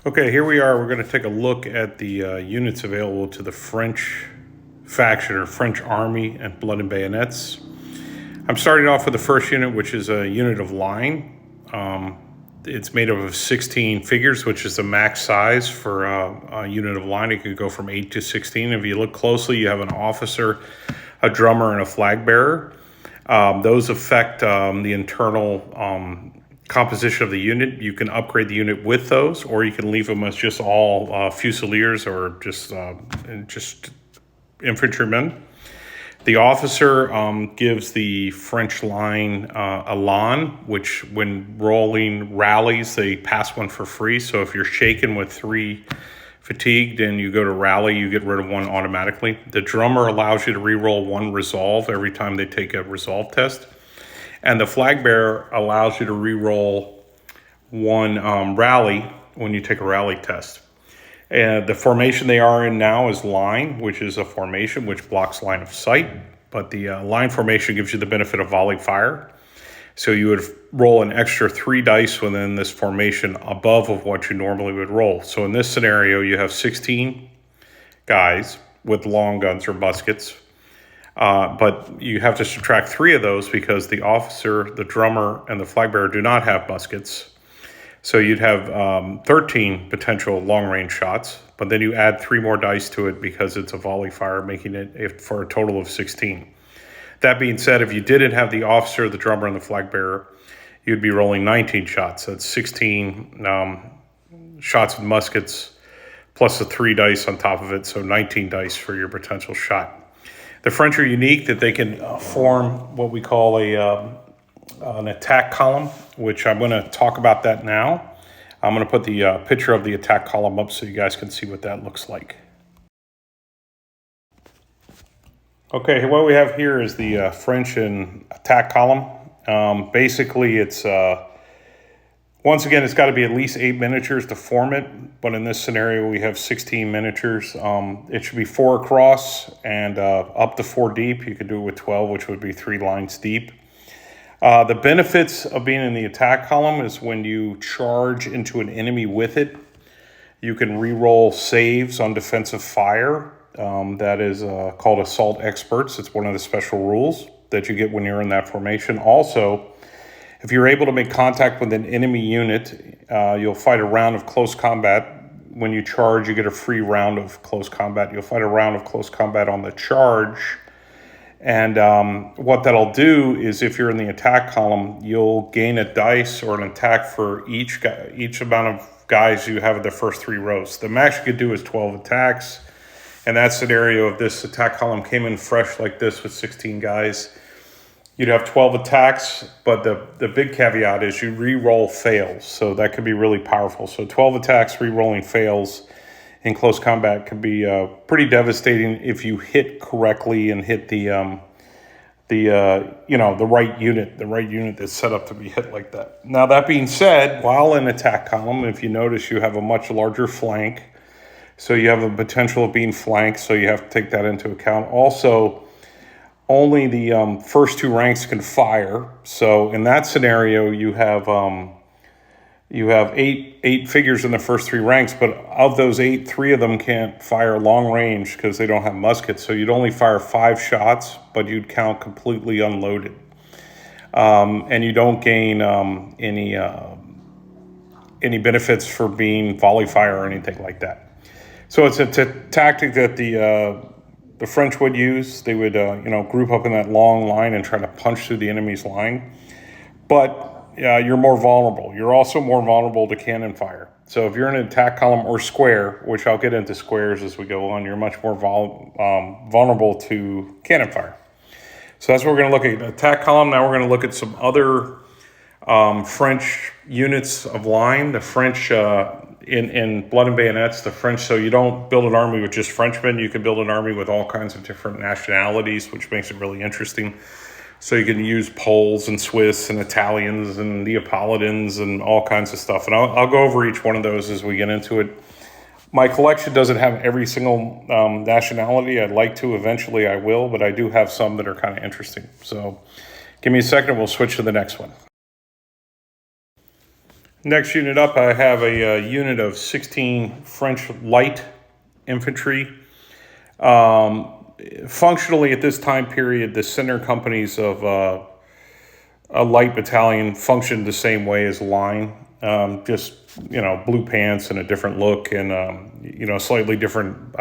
Okay, here we are. We're going to take a look at the units available to the French faction or French army and Blood and Bayonets. I'm starting off with the first unit, which is a unit of line. It's made up of 16 figures, which is the max size for a unit of line. It could go from 8 to 16. If you look closely, you have an officer, a drummer, and a flag bearer. Those affect the internal composition of the unit. You can upgrade the unit with those, or you can leave them as just all fusiliers or just infantrymen. The officer gives the French line a lawn, which when rolling rallies, they pass one for free. So if you're shaken with 3 fatigued and you go to rally, you get rid of one automatically. The drummer allows you to re-roll 1 resolve every time they take a resolve test. And the flag bearer allows you to re-roll 1 rally when you take a rally test. And the formation they are in now is line, which is a formation which blocks line of sight. But the line formation gives you the benefit of volley fire. So you would roll an extra 3 dice within this formation above of what you normally would roll. So in this scenario, you have 16 guys with long guns or muskets. But you have to subtract 3 of those because the officer, the drummer, and the flag bearer do not have muskets. So you'd have 13 potential long-range shots, but then you add 3 more dice to it because it's a volley fire, making it for a total of 16. That being said, if you didn't have the officer, the drummer, and the flag bearer, you'd be rolling 19 shots. That's 16 shots with muskets plus the 3 dice on top of it, so 19 dice for your potential shot. The French are unique that they can form what we call an attack column, which I'm going to talk about that now. I'm going to put the picture of the attack column up so you guys can see what that looks like. Okay, what we have here is the French and attack column. Basically, it's once again, it's got to be at least 8 miniatures to form it, but in this scenario, we have 16 miniatures. It should be 4 across and up to 4 deep. You could do it with 12, which would be 3 lines deep. The benefits of being in the attack column is when you charge into an enemy with it, you can re-roll saves on defensive fire. That is called Assault Experts. It's one of the special rules that you get when you're in that formation. Also, if you're able to make contact with an enemy unit, you'll fight a round of close combat. When you charge, you get a free round of close combat. You'll fight a round of close combat on the charge. And what that'll do is if you're in the attack column, you'll gain a dice or an attack for each amount of guys you have in the first 3 rows. The max you could do is 12 attacks. In that scenario, if this attack column came in fresh like this with 16 guys, you'd have 12 attacks, but the big caveat is you re-roll fails. So that could be really powerful. So 12 attacks, re-rolling fails in close combat can be pretty devastating if you hit correctly and hit the right unit that's set up to be hit like that. Now that being said, while in attack column, if you notice, you have a much larger flank, so you have the potential of being flanked. So you have to take that into account. Also, only the first 2 ranks can fire. So in that scenario, you have 8 figures in the first 3 ranks, but of those 8, 3 of them can't fire long range because they don't have muskets. So you'd only fire 5 shots, but you'd count completely unloaded. And you don't gain any benefits for being volley fire or anything like that. So it's a tactic that the French would use. They would group up in that long line and try to punch through the enemy's line. But you're more vulnerable. You're also more vulnerable to cannon fire. So if you're in an attack column or square, which I'll get into squares as we go on, you're much more vulnerable to cannon fire. So that's what we're going to look at. Attack column. Now we're going to look at some other French units of line. The French in Blood and Bayonets, the French, so you don't build an army with just Frenchmen. You can build an army with all kinds of different nationalities, which makes it really interesting. So you can use Poles and Swiss and Italians and Neapolitans and all kinds of stuff. And I'll go over each one of those as we get into it. My collection doesn't have every single nationality. I'd like to. Eventually I will, but I do have some that are kind of interesting. So give me a second. We'll switch to the next one. Next unit up, I have a unit of 16 French light infantry. Functionally, at this time period, the center companies of a light battalion functioned the same way as line. Just, blue pants and a different look, and slightly different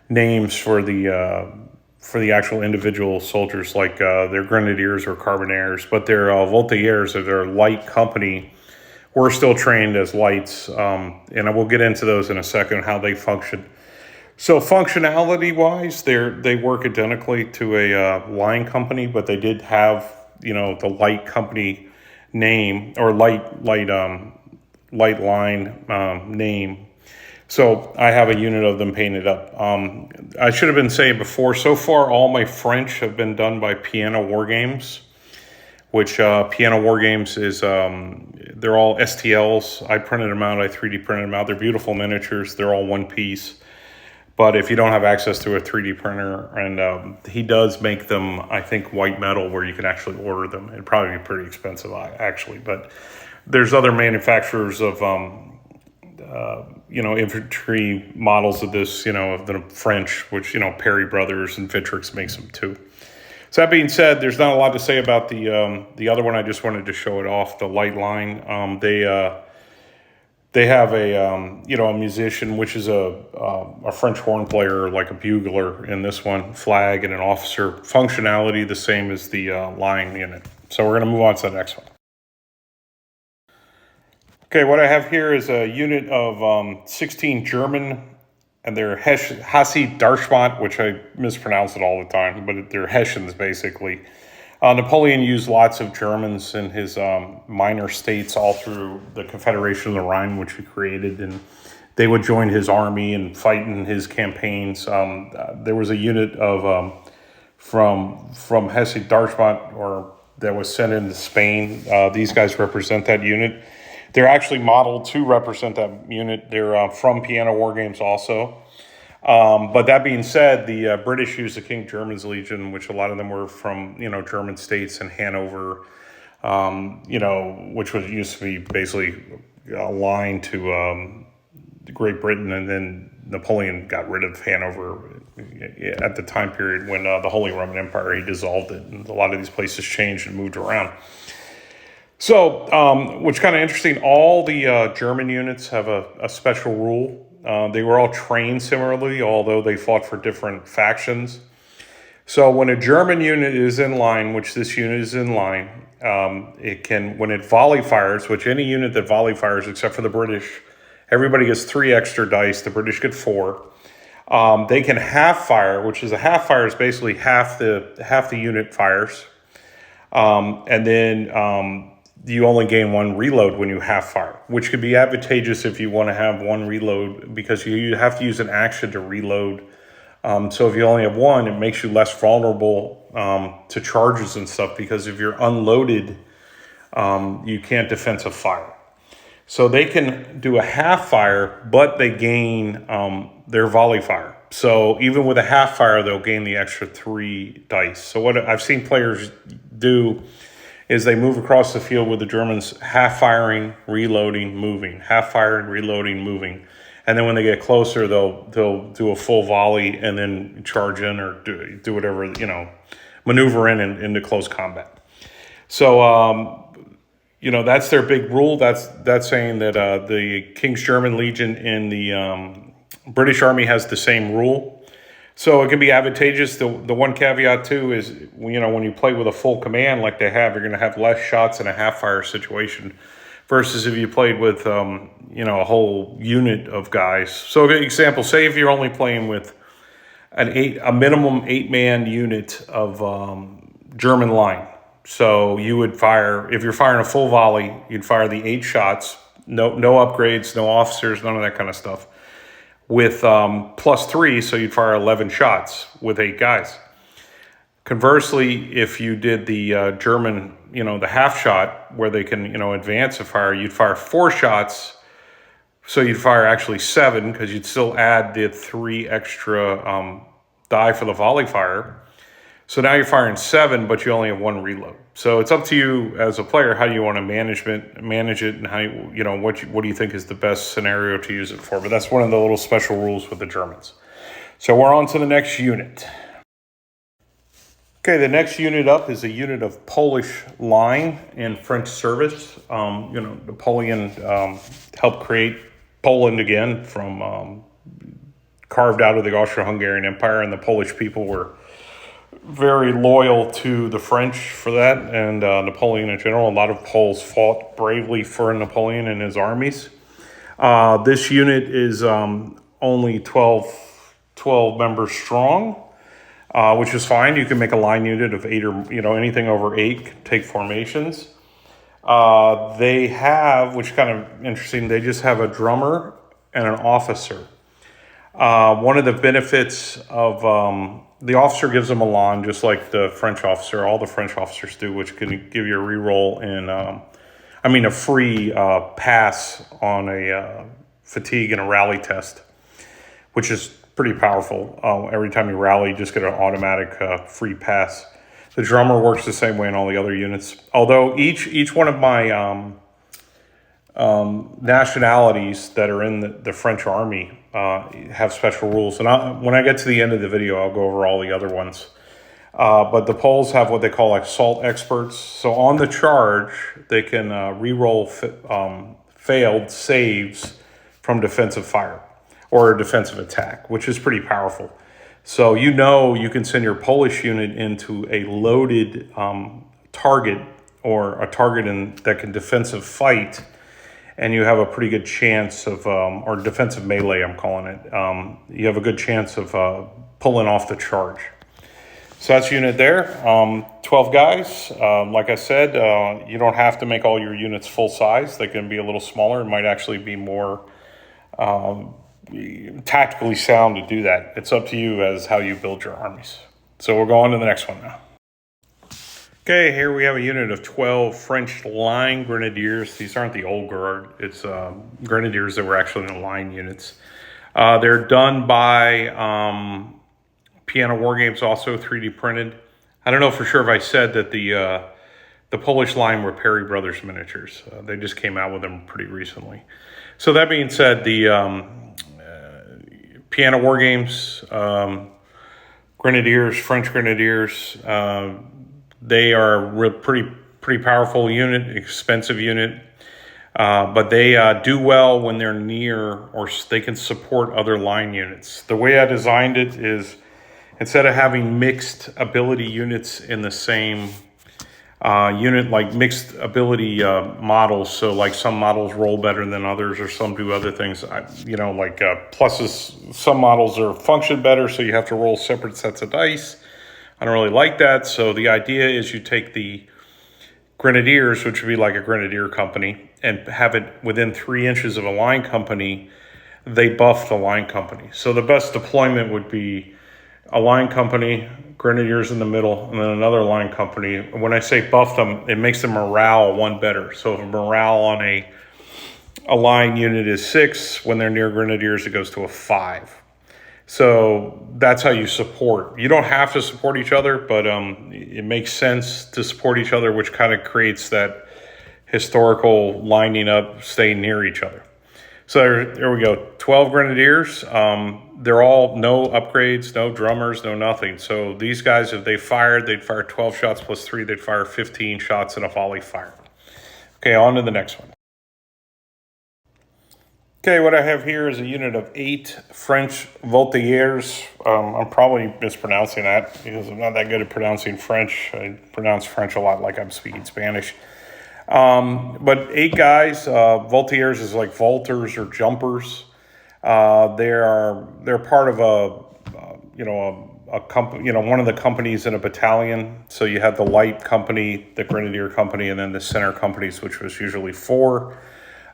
names for the actual individual soldiers, like their Grenadiers or Carbineers, but their Voltigeurs, or their light company, were still trained as lights, and I will get into those in a second, how they function. So functionality-wise, they work identically to a line company, but they did have the light company name, or light line name. So I have a unit of them painted up. I should have been saying before, so far all my French have been done by Piano War Games, which Piano War Games is, they're all STLs. I printed them out, I 3D printed them out. They're beautiful miniatures, they're all one piece. But if you don't have access to a 3D printer, and he does make them, I think, white metal, where you can actually order them. It'd probably be pretty expensive, actually. But there's other manufacturers of, infantry models of this, of the French, which, Perry Brothers and Vitrix makes them too. So that being said, there's not a lot to say about the other one. I just wanted to show it off, the light line. They have a musician, which is a French horn player, like a bugler in this one, flag, and an officer. Functionality the same as the line unit. So we're going to move on to the next one. Okay, what I have here is a unit of 16 German, and they're Hesse Darschmott, which I mispronounce it all the time, but they're Hessians basically. Napoleon used lots of Germans in his minor states all through the Confederation of the Rhine, which he created, and they would join his army and fight in his campaigns. There was a unit of from Hesse Darschmott, that was sent into Spain. These guys represent that unit. They're actually modeled to represent that unit. They're from Piano War Games also. But that being said, the British used the King German's Legion, which a lot of them were from, German states and Hanover, which used to be basically aligned to Great Britain. And then Napoleon got rid of Hanover at the time period when the Holy Roman Empire, he dissolved it. And a lot of these places changed and moved around. So, which kind of interesting, all the German units have a special rule. They were all trained similarly, although they fought for different factions. So when a German unit is in line, which this unit is in line, it can, when it volley fires, which any unit that volley fires except for the British, everybody gets 3 extra dice, the British get 4. They can half fire, which is a half fire is basically half the unit fires. And then you only gain 1 reload when you half fire, which could be advantageous if you want to have 1 reload, because you have to use an action to reload. So if you only have 1, it makes you less vulnerable to charges and stuff, because if you're unloaded, you can't defensive fire. So they can do a half fire, but they gain their volley fire. So even with a half fire, they'll gain the extra 3 dice. So what I've seen players do is they move across the field with the Germans half firing, reloading, moving, half firing, reloading, moving. And then when they get closer, they'll do a full volley and then charge in, or do whatever, maneuver into close combat. So, that's their big rule. That's saying that the King's German Legion in the British Army has the same rule. So it can be advantageous. The one caveat too is, when you play with a full command like they have, you're going to have less shots in a half fire situation, versus if you played with a whole unit of guys. So, an example, say if you're only playing with a minimum 8-man unit of German line. So you would fire, if you're firing a full volley, you'd fire the 8 shots, no upgrades, no officers, none of that kind of stuff, with +3, so you'd fire 11 shots with 8 guys. Conversely, if you did the German, the half shot, where they can, advance a fire, you'd fire 4 shots, so you'd fire actually 7, because you'd still add the 3 extra die for the volley fire. So now you're firing 7, but you only have 1 reload. So it's up to you as a player how you want to manage it, and how what do you think is the best scenario to use it for. But that's one of the little special rules with the Germans. So we're on to the next unit. Okay, the next unit up is a unit of Polish line in French service. Napoleon helped create Poland again from carved out of the Austro-Hungarian Empire, and the Polish people were very loyal to the French for that, and Napoleon in general. A lot of Poles fought bravely for Napoleon and his armies. This unit is only 12 members strong, which is fine. You can make a line unit of 8 or, anything over 8 can take formations. They have, which kind of interesting, they just have a drummer and an officer. One of the benefits of the officer gives them a lawn, just like the French officer. All the French officers do, which can give you a reroll a free pass on a fatigue and a rally test, which is pretty powerful. Every time you rally, you just get an automatic free pass. The drummer works the same way in all the other units. Although each one of my nationalities that are in the French army have special rules. And when I get to the end of the video, I'll go over all the other ones. But the Poles have what they call assault experts. So on the charge, they can re-roll failed saves from defensive fire or a defensive attack, which is pretty powerful. So you can send your Polish unit into a loaded target, or a target that can defensive fight, and you have a pretty good chance of, or defensive melee, I'm calling it. You have a good chance of pulling off the charge. So that's unit there. 12 guys. Like I said, you don't have to make all your units full size. They can be a little smaller. It might actually be more tactically sound to do that. It's up to you as how you build your armies. So we'll go on to the next one now. Okay, here we have a unit of 12 French line grenadiers. These aren't the old guard. It's grenadiers that were actually in the line units. They're done by Piano War Games, also 3D printed. I don't know for sure if I said that the Polish line were Perry Brothers miniatures. They just came out with them pretty recently. So that being said, the Piano War Games, Grenadiers, French Grenadiers, they are a pretty powerful unit, expensive unit, but they do well when they're near, or they can support other line units. The way I designed it is, instead of having mixed ability units in the same unit, like mixed ability models, so like some models roll better than others, or some do other things, pluses, some models are function better, so you have to roll separate sets of dice. I don't really like that. So the idea is you take the Grenadiers, which would be like a Grenadier company, and have it within 3 inches of a line company. They buff the line company. So the best deployment would be a line company, Grenadiers in the middle, and then another line company. When I say buff them, it makes the morale 1 better. So if morale on a line unit is 6, when they're near Grenadiers, it goes to a 5. So that's how you support. You don't have to support each other, but it makes sense to support each other, which kind of creates that historical lining up, staying near each other. So there we go, 12 Grenadiers. They're all no upgrades, no drummers, no nothing. So these guys, if they fired, they'd fire 12 shots plus 3. They'd fire 15 shots in a volley fire. Okay, on to the next one. Okay, what I have here is a unit of 8 French Voltigeurs. I'm probably mispronouncing that because I'm not that good at pronouncing French. I pronounce French a lot like I'm speaking Spanish. But 8 guys. Voltigeurs is like vaulters or jumpers. They're part of a company, one of the companies in a battalion. So you have the light company, the grenadier company, and then the center companies, which was usually 4.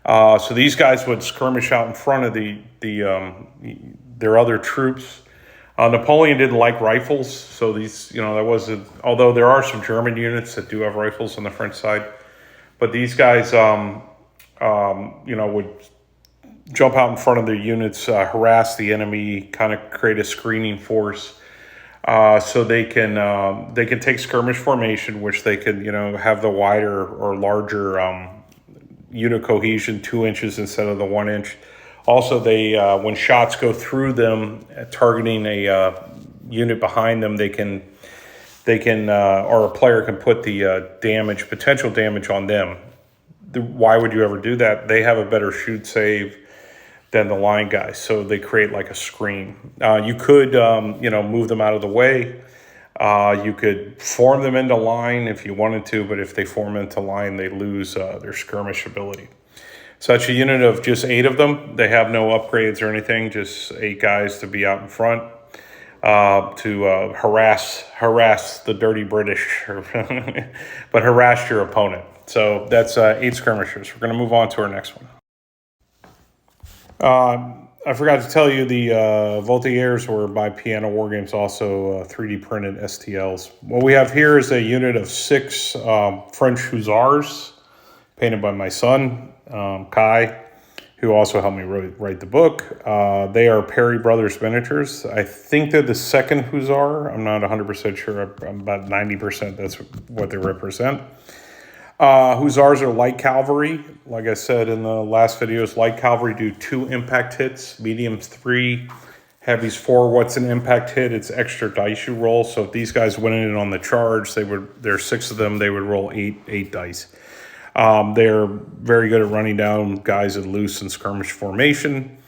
So these guys would skirmish out in front of their other troops. Napoleon didn't like rifles, so these, there wasn't. Although there are some German units that do have rifles on the French side, but these guys, would jump out in front of their units, harass the enemy, kind of create a screening force. So they can take skirmish formation, which they can have the wider or larger unit cohesion, 2 inches instead of the 1 inch. Also, they when shots go through them, targeting a unit behind them, they can or a player can put the potential damage on them. Why would you ever do that? They have a better shoot save than the line guys, so they create like a screen. You could move them out of the way. You could form them into line if you wanted to, but if they form into line, they lose their skirmish ability. So that's a unit of just 8 of them. They have no upgrades or anything, just 8 guys to be out in front to harass the dirty British, but harass your opponent. So that's 8 skirmishers. We're going to move on to our next one. I forgot to tell you the Voltigeurs were by Piano War Games, also 3D printed STLs. What we have here is a unit of 6 French Hussars, painted by my son, Kai, who also helped me write the book. They are Perry Brothers miniatures. I think they're the second Hussar. I'm not 100% sure. I'm about 90% that's what they represent. Hussars are light cavalry. Like I said in the last videos, light cavalry do 2 impact hits, mediums 3, heavies 4. What's an impact hit? It's extra dice you roll. So if these guys went in on the charge, there's 6 of them, they would roll 8 dice. They're very good at running down guys in loose and skirmish formation.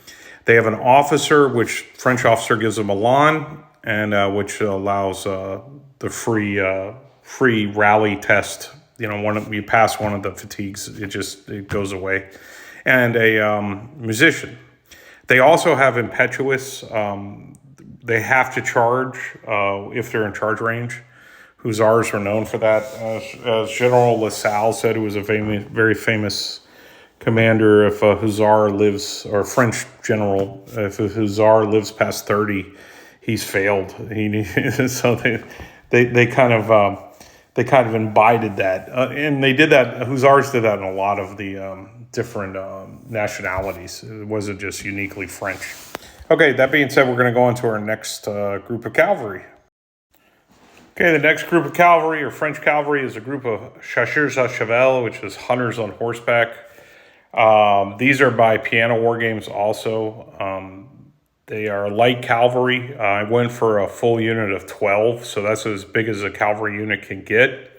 They have an officer, which French officer gives them a Milan, and which allows the free rally test. When you pass one of the fatigues, it goes away. And a musician. They also have impetuous. They have to charge if they're in charge range. Hussars were known for that. As General LaSalle said, who was a very famous commander, if a Hussar lives, or French general, if a Hussar lives past 30, he's failed. So they kind of imbibed that, and they did that. Hussars did that in a lot of the different nationalities. It wasn't just uniquely French. Okay, that being said, we're going to go on to our next group of cavalry. Okay, the next group of cavalry, or French cavalry, is a group of chasseurs à cheval, which is hunters on horseback. These are by Piano War Games also. They are light cavalry. I went for a full unit of 12, so that's as big as a cavalry unit can get.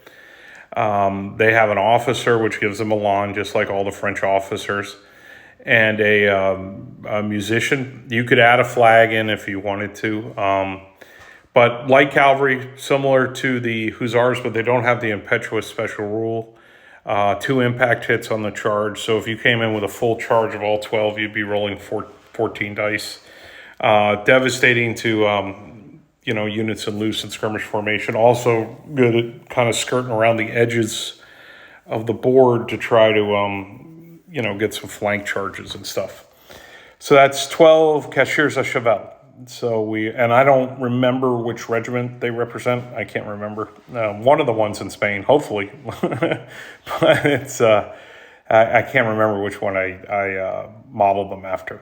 They have an officer, which gives them a Milan, just like all the French officers, and a musician. You could add a flag in if you wanted to. But light cavalry, similar to the Hussars, but they don't have the impetuous special rule. 2 impact hits on the charge. So if you came in with a full charge of all 12, you'd be rolling 14 dice. Devastating to units in loose and skirmish formation. Also good at kind of skirting around the edges of the board to try to get some flank charges and stuff. So that's 12 chasseurs à cheval. So I don't remember which regiment they represent. I can't remember. One of the ones in Spain, hopefully. But it's I can't remember which one I modeled them after.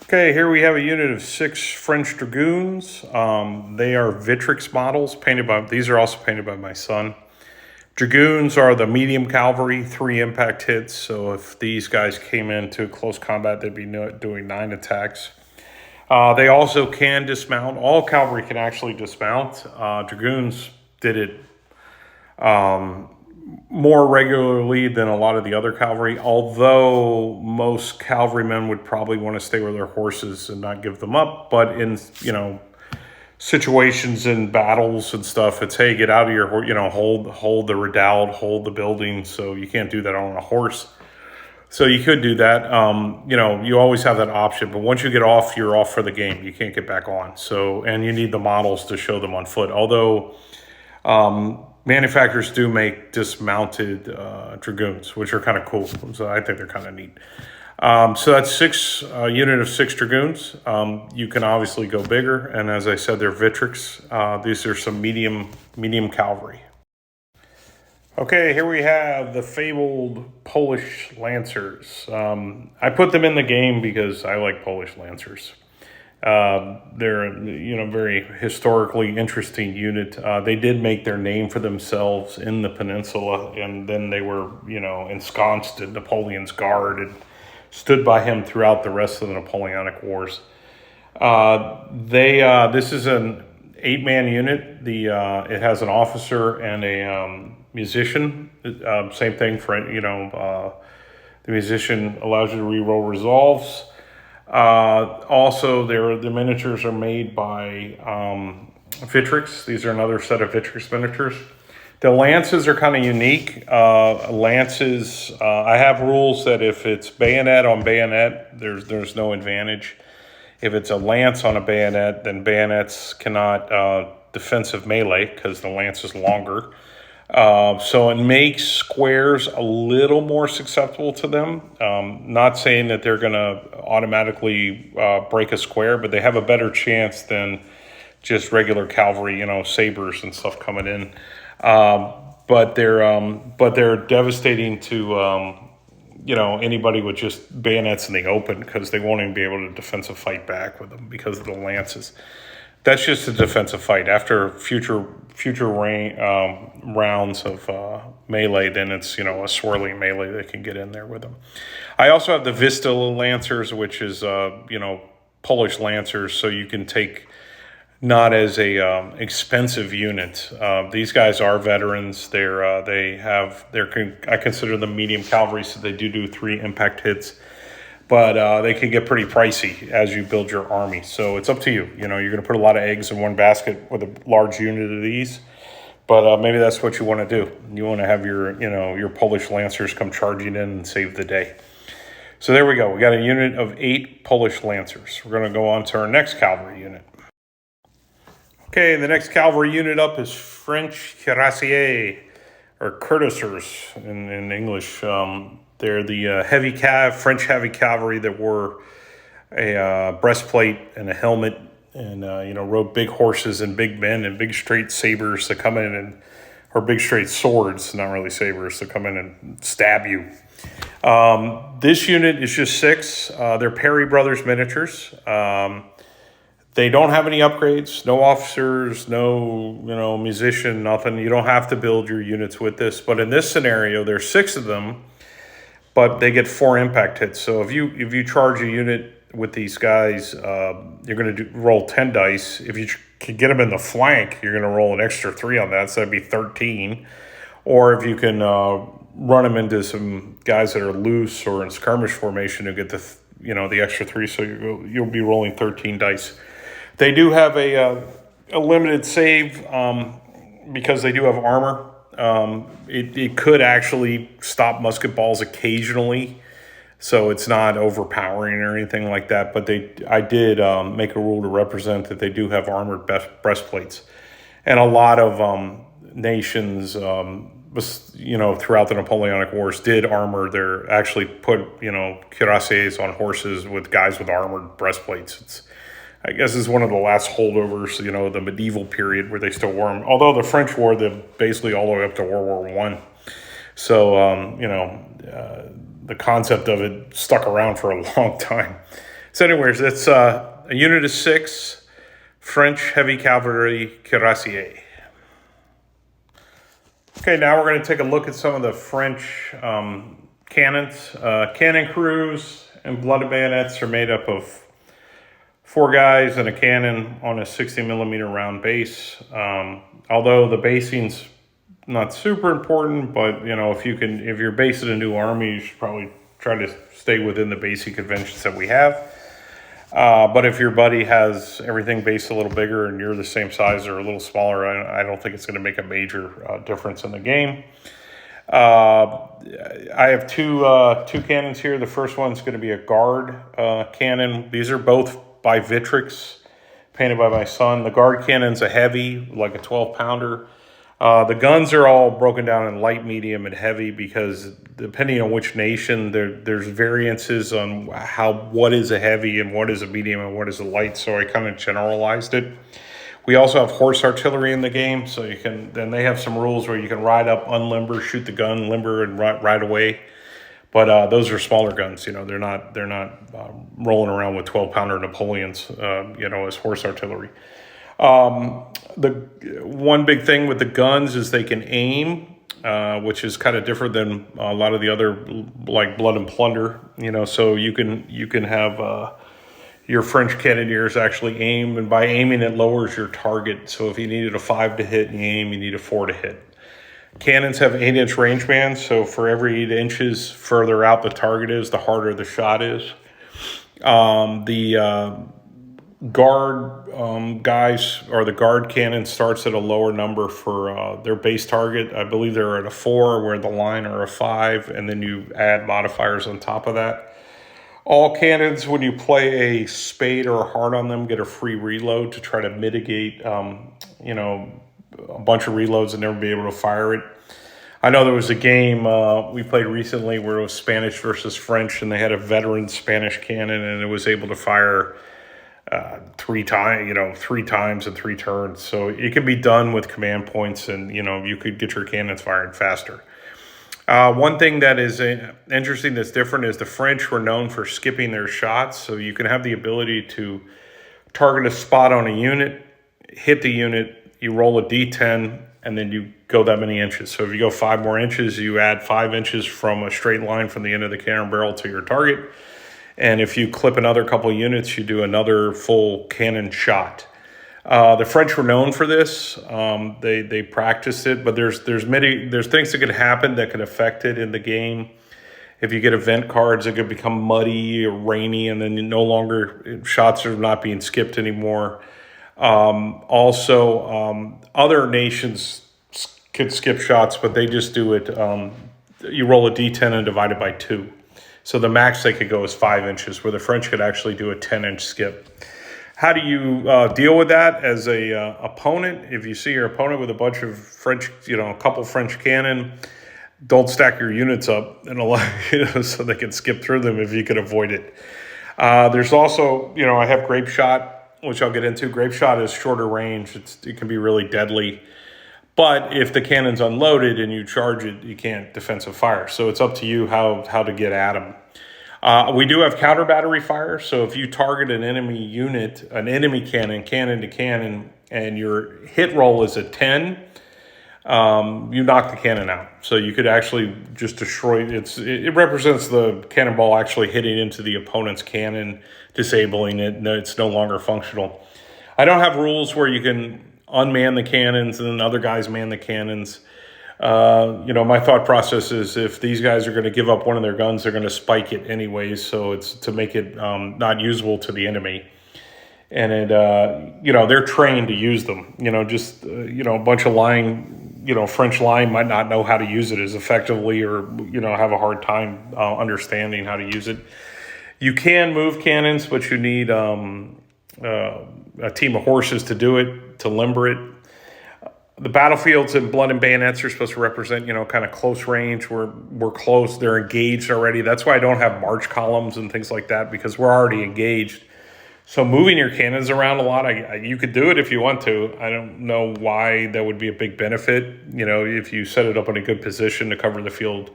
Okay, here we have a unit of 6 French dragoons. They are Vitrix models. These are also painted by my son. Dragoons are the medium cavalry, 3 impact hits. So if these guys came into close combat, they'd be doing 9 attacks. They also can dismount. All cavalry can actually dismount. Dragoons did it more regularly than a lot of the other cavalry, although most cavalrymen would probably want to stay with their horses and not give them up. But in, situations in battles and stuff, it's, hey, get out of your horse, hold the redoubt, hold the building. So you can't do that on a horse. So you could do that. You always have that option, but once you get off, you're off for the game. You can't get back on. So, and you need the models to show them on foot. Although manufacturers do make dismounted dragoons, which are kind of cool. So I think they're kind of neat. So that's unit of 6 dragoons. You can obviously go bigger, and as I said, they're Vitrix. These are some medium cavalry. Okay, here we have the fabled Polish Lancers. I put them in the game because I like Polish Lancers. They're, very historically interesting unit. They did make their name for themselves in the peninsula, and then they were, ensconced in Napoleon's guard and stood by him throughout the rest of the Napoleonic Wars. This is an 8-man unit. It has an officer and a musician. Same thing for the musician allows you to reroll resolves. Also, the miniatures are made by Vitrix. These are another set of Vitrix miniatures. The lances are kind of unique. Lances, I have rules that if it's bayonet on bayonet, there's no advantage. If it's a lance on a bayonet, then bayonets cannot defensive melee because the lance is longer. So it makes squares a little more susceptible to them. Not saying that they're going to automatically break a square, but they have a better chance than just regular cavalry, sabers and stuff coming in. But they're devastating to anybody with just bayonets in the open because they won't even be able to defensive fight back with them because of the lances. That's just a defensive fight. After future rounds of melee, then it's a swirling melee that can get in there with them. I also have the Vista Lancers, which is Polish Lancers, so you can take not as a expensive unit. These guys are veterans. I consider them medium cavalry, so they do 3 impact hits. But they can get pretty pricey as you build your army. So it's up to you. You're going to put a lot of eggs in one basket with a large unit of these. But maybe that's what you want to do. You want to have your Polish Lancers come charging in and save the day. So there we go. We got a unit of 8 Polish Lancers. We're going to go on to our next cavalry unit. Okay, the next cavalry unit up is French cuirassiers, or courtiers in English. They're the French heavy cavalry that wore a breastplate and a helmet and, rode big horses and big men and big straight sabers that come in or big straight swords, not really sabers, that come in and stab you. This unit is just 6. They're Perry Brothers miniatures. They don't have any upgrades, no officers, no, musician, nothing. You don't have to build your units with this. But in this scenario, there's 6 of them. But they get 4 impact hits. So if you charge a unit with these guys, you're going to roll 10 dice. If you can get them in the flank, you're going to roll an extra 3 on that. So that'd be 13. Or if you can run them into some guys that are loose or in skirmish formation, you get the extra 3. So you'll be rolling 13 dice. They do have a limited save because they do have armor. It could actually stop musket balls occasionally, so it's not overpowering or anything like that. But I did make a rule to represent that they do have armored breastplates, and a lot of nations, throughout the Napoleonic Wars, did armor. Actually put cuirassiers on horses with guys with armored breastplates. I guess it's one of the last holdovers, the medieval period where they still wore them. Although the French wore them basically all the way up to World War I. So, the concept of it stuck around for a long time. So anyways, it's a unit of 6 French heavy cavalry cuirassiers. Okay, now we're going to take a look at some of the French cannons. Cannon crews and blooded bayonets are made up of 4 guys and a cannon on a 60 millimeter round base. Although the basing's not super important, but if you're basing a new army, you should probably try to stay within the basic conventions that we have. But if your buddy has everything based a little bigger and you're the same size or a little smaller, I don't think it's going to make a major difference in the game. I have two cannons here. The first one's going to be a guard cannon. These are both by Vitrix, painted by my son. The guard cannon's a heavy, like a 12-pounder. The guns are all broken down in light, medium, and heavy because depending on which nation, there's variances on what is a heavy and what is a medium and what is a light. So I kind of generalized it. We also have horse artillery in the game, so then they have some rules where you can ride up, unlimber, shoot the gun, limber, and ride away. But those are smaller guns. They're not rolling around with 12-pounder Napoleons. As horse artillery. The one big thing with the guns is they can aim, which is kind of different than a lot of the other, like Blood and Plunder. So you can have your French Grenadiers actually aim, and by aiming it lowers your target. So if you needed a 5 to hit and you aim, you need a 4 to hit. Cannons have 8-inch range bands, so for every 8 inches further out the target is, the harder the shot is. The guard guys, or the guard cannon, starts at a lower number for their base target. I believe they're at a 4, where the line are a 5, and then you add modifiers on top of that. All cannons, when you play a spade or a heart on them, get a free reload to try to mitigate, a bunch of reloads and never be able to fire it. I know there was a game we played recently where it was Spanish versus French, and they had a veteran Spanish cannon, and it was able to fire 3 times in 3 turns. So it can be done with command points, and you could get your cannons firing faster. One thing that is interesting that's different is the French were known for skipping their shots, so you can have the ability to target a spot on a unit, hit the unit, you roll a d10, and then you go that many inches. So if you go 5 more inches, you add 5 inches from a straight line from the end of the cannon barrel to your target. And if you clip another couple of units, you do another full cannon shot. The French were known for this. They practiced it, but there's things that could happen that can affect it in the game. If you get event cards, it could become muddy or rainy, and then shots are not being skipped anymore. Other nations could skip shots, but they just do it. You roll a d10 and divide it by 2. So the max they could go is 5 inches, where the French could actually do a 10-inch skip. How do you deal with that as a opponent? If you see your opponent with a bunch of French, a couple French cannon, don't stack your units up and so they can skip through them if you could avoid it. There's also, I have grape shot, which I'll get into. Grape shot is shorter range. It can be really deadly. But if the cannon's unloaded and you charge it, you can't defensive fire. So it's up to you how to get at them. We do have counter battery fire. So if you target an enemy unit, an enemy cannon to cannon, and your hit roll is a 10, you knock the cannon out. So you could actually just destroy it. It represents the cannonball actually hitting into the opponent's cannon, disabling it. It's no longer functional. I don't have rules where you can unman the cannons and then other guys man the cannons. My thought process is if these guys are going to give up one of their guns, they're going to spike it anyways. So it's to make it not usable to the enemy. And they're trained to use them. A bunch of lying, French lying might not know how to use it as effectively, or have a hard time understanding how to use it. You can move cannons, but you need a team of horses to do it, to limber it. The battlefields in Blood and Bayonets are supposed to represent, kind of close range. We're close. They're engaged already. That's why I don't have march columns and things like that, because we're already engaged. So moving your cannons around a lot, you could do it if you want to. I don't know why that would be a big benefit. If you set it up in a good position to cover the field,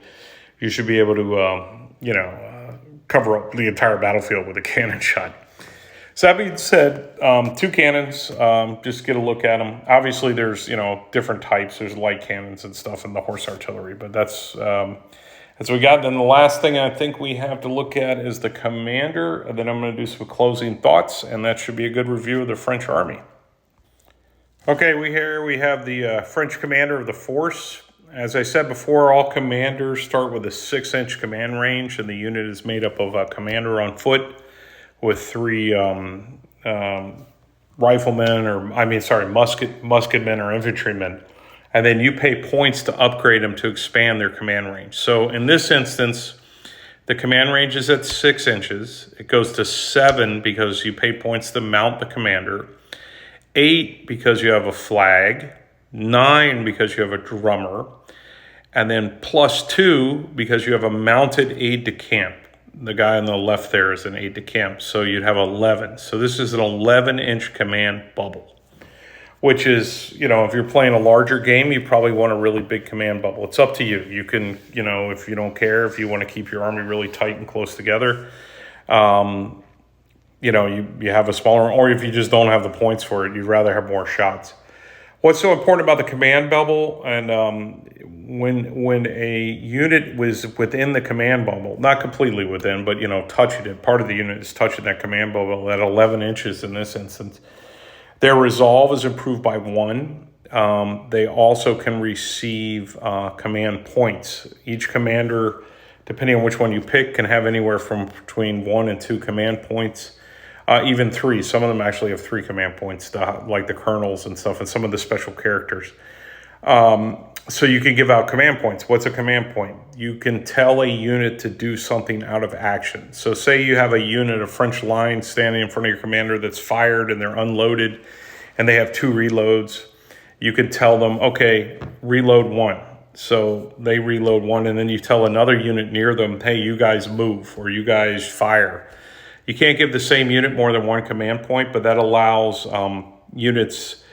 you should be able to, cover up the entire battlefield with a cannon shot. So that being said, 2 cannons, just get a look at them. Obviously, there's, different types. There's light cannons and stuff in the horse artillery, but that's what we got. Then the last thing I think we have to look at is the commander, and then I'm going to do some closing thoughts, and that should be a good review of the French army. Okay, we have the French commander of the force. As I said before, all commanders start with a 6-inch command range, and the unit is made up of a commander on foot with 3 musketmen or infantrymen. And then you pay points to upgrade them to expand their command range. So in this instance, the command range is at 6 inches. It goes to 7 because you pay points to mount the commander. 8 because you have a flag. 9 because you have a drummer. And then +2 because you have a mounted aide-de-camp. The guy on the left there is an aide-de-camp. So you'd have 11. So this is an 11-inch command bubble. which is, if you're playing a larger game, you probably want a really big command bubble. It's up to you. You can, if you don't care, if you want to keep your army really tight and close together, you have a smaller, or if you just don't have the points for it, you'd rather have more shots. What's so important about the command bubble, and when a unit was within the command bubble, not completely within, but touching it, part of the unit is touching that command bubble at 11 inches in this instance, their resolve is improved by 1. They also can receive command points. Each commander, depending on which one you pick, can have anywhere from between 1 and 2 command points. Even 3. Some of them actually have 3 command points, like the colonels and stuff, and some of the special characters. So you can give out command points. What's a command point? You can tell a unit to do something out of action. So say you have a unit of French line standing in front of your commander that's fired and they're unloaded and they have 2 reloads. You could tell them, okay, reload 1. So they reload 1, and then you tell another unit near them, hey, you guys move, or you guys fire. You can't give the same unit more than 1 command point, but that allows units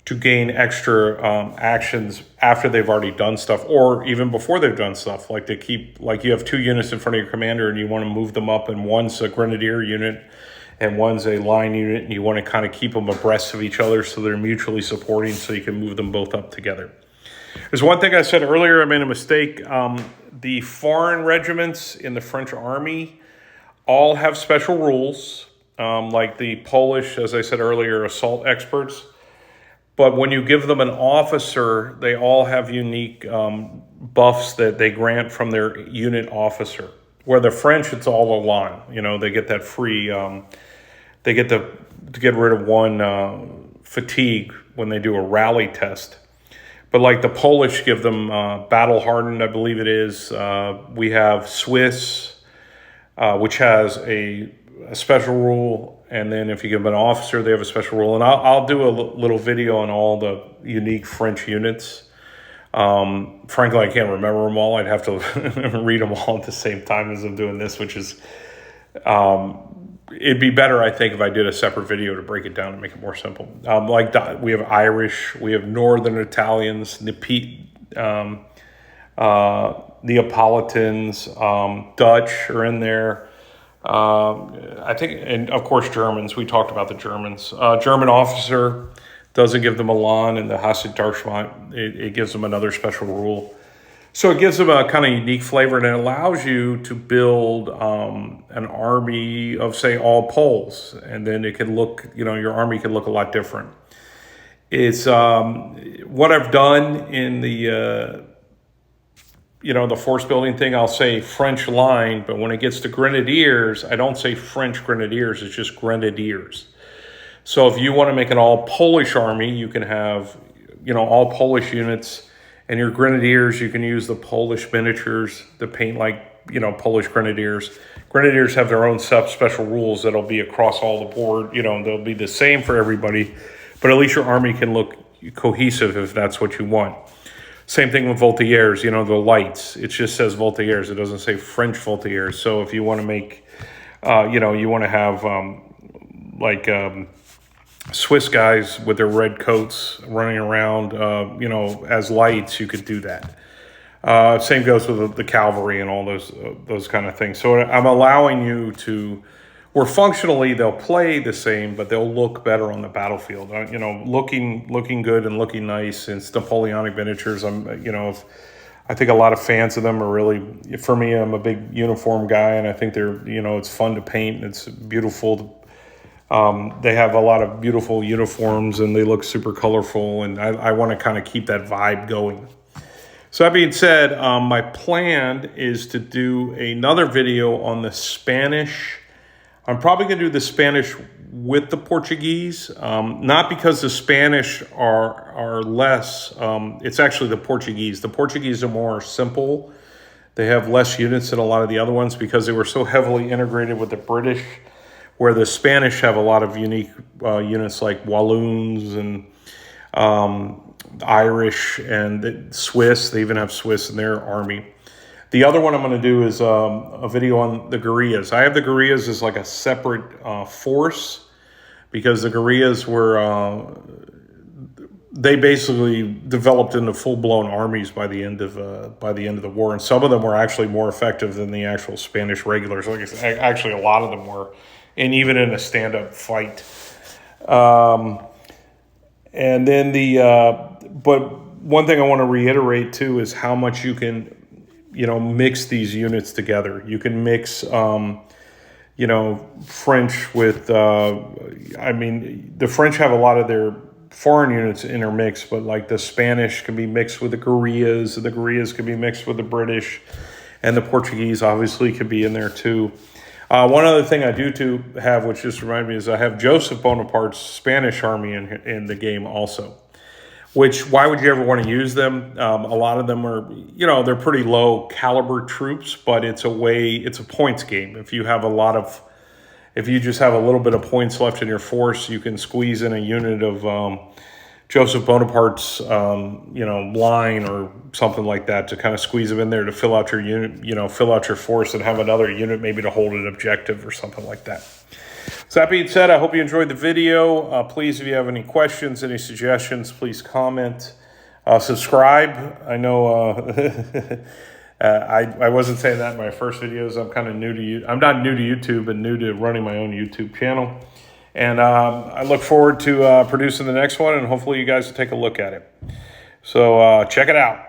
to gain extra actions after they've already done stuff, or even before they've done stuff. Like you have 2 units in front of your commander and you want to move them up, and one's a Grenadier unit and one's a line unit, and you want to kind of keep them abreast of each other so they're mutually supporting, so you can move them both up together. There's one thing I said earlier, I made a mistake. The foreign regiments in the French army all have special rules, like the Polish, as I said earlier, assault experts. But when you give them an officer, they all have unique buffs that they grant from their unit officer. Where the French, it's all a line. They get that free, they get to get rid of 1 fatigue when they do a rally test. But like the Polish give them battle hardened, I believe it is. We have Swiss, which has a special rule, and then if you give them an officer, they have a special rule. And I'll do a little video on all the unique French units. Frankly, I can't remember them all. I'd have to read them all at the same time as I'm doing this, which is, it'd be better, I think, if I did a separate video to break it down and make it more simple. We have Irish, we have Northern Italians, Neapolitans, Dutch are in there. I think, and of course Germans. We talked about the Germans. German officer doesn't give them a Elan, and the Hasiddarschwant, it gives them another special rule. So it gives them a kind of unique flavor, and it allows you to build an army of, say, all Poles, and then it can look, your army can look a lot different. It's what I've done in the the force building thing. I'll say French line, but when it gets to Grenadiers, I don't say French Grenadiers, it's just Grenadiers. So if you want to make an all Polish army, you can have, all Polish units, and your Grenadiers, you can use the Polish miniatures to paint like, Polish Grenadiers. Grenadiers have their own special rules that'll be across all the board. They'll be the same for everybody, but at least your army can look cohesive if that's what you want. Same thing with Voltigeurs, the lights. It just says Voltigeurs. It doesn't say French Voltigeurs. So if you want to make, you want to have Swiss guys with their red coats running around, as lights, you could do that. Same goes with the cavalry and all those kind of things. So I'm allowing you to, where functionally they'll play the same, but they'll look better on the battlefield. Looking good and looking nice. It's Napoleonic miniatures. I think a lot of fans of them are really, for me, I'm a big uniform guy, and I think they're, it's fun to paint. It's beautiful. They have a lot of beautiful uniforms, and they look super colorful, and I want to kind of keep that vibe going. So that being said, my plan is to do another video on the Spanish. I'm probably going to do the Spanish with the Portuguese, not because the Spanish are less. It's actually the Portuguese. The Portuguese are more simple. They have less units than a lot of the other ones because they were so heavily integrated with the British, where the Spanish have a lot of unique units like Walloons and Irish and the Swiss. They even have Swiss in their army. The other one I'm going to do is a video on the guerrillas. I have the guerrillas as like a separate force because the guerrillas were they basically developed into full-blown armies by the end of the war, and some of them were actually more effective than the actual Spanish regulars. Like actually, a lot of them were, and even in a stand-up fight. And then but one thing I want to reiterate too is how much you can, mix these units together. You can mix, French with, the French have a lot of their foreign units intermixed, but like the Spanish can be mixed with the guerrillas, and the guerrillas can be mixed with the British, and the Portuguese obviously could be in there too. One other thing I do have, which just reminded me, is I have Joseph Bonaparte's Spanish army in the game also. Which, why would you ever want to use them? A lot of them are, they're pretty low caliber troops, but it's a points game. If you just have a little bit of points left in your force, you can squeeze in a unit of Joseph Bonaparte's, line or something like that to kind of squeeze them in there to fill out your unit, fill out your force and have another unit maybe to hold an objective or something like that. So that being said, I hope you enjoyed the video. Please, if you have any questions, any suggestions, please comment. Subscribe. I know I wasn't saying that in my first videos. I'm kind of new to you. I'm not new to YouTube, but new to running my own YouTube channel. And I look forward to producing the next one, and hopefully you guys will take a look at it. So check it out.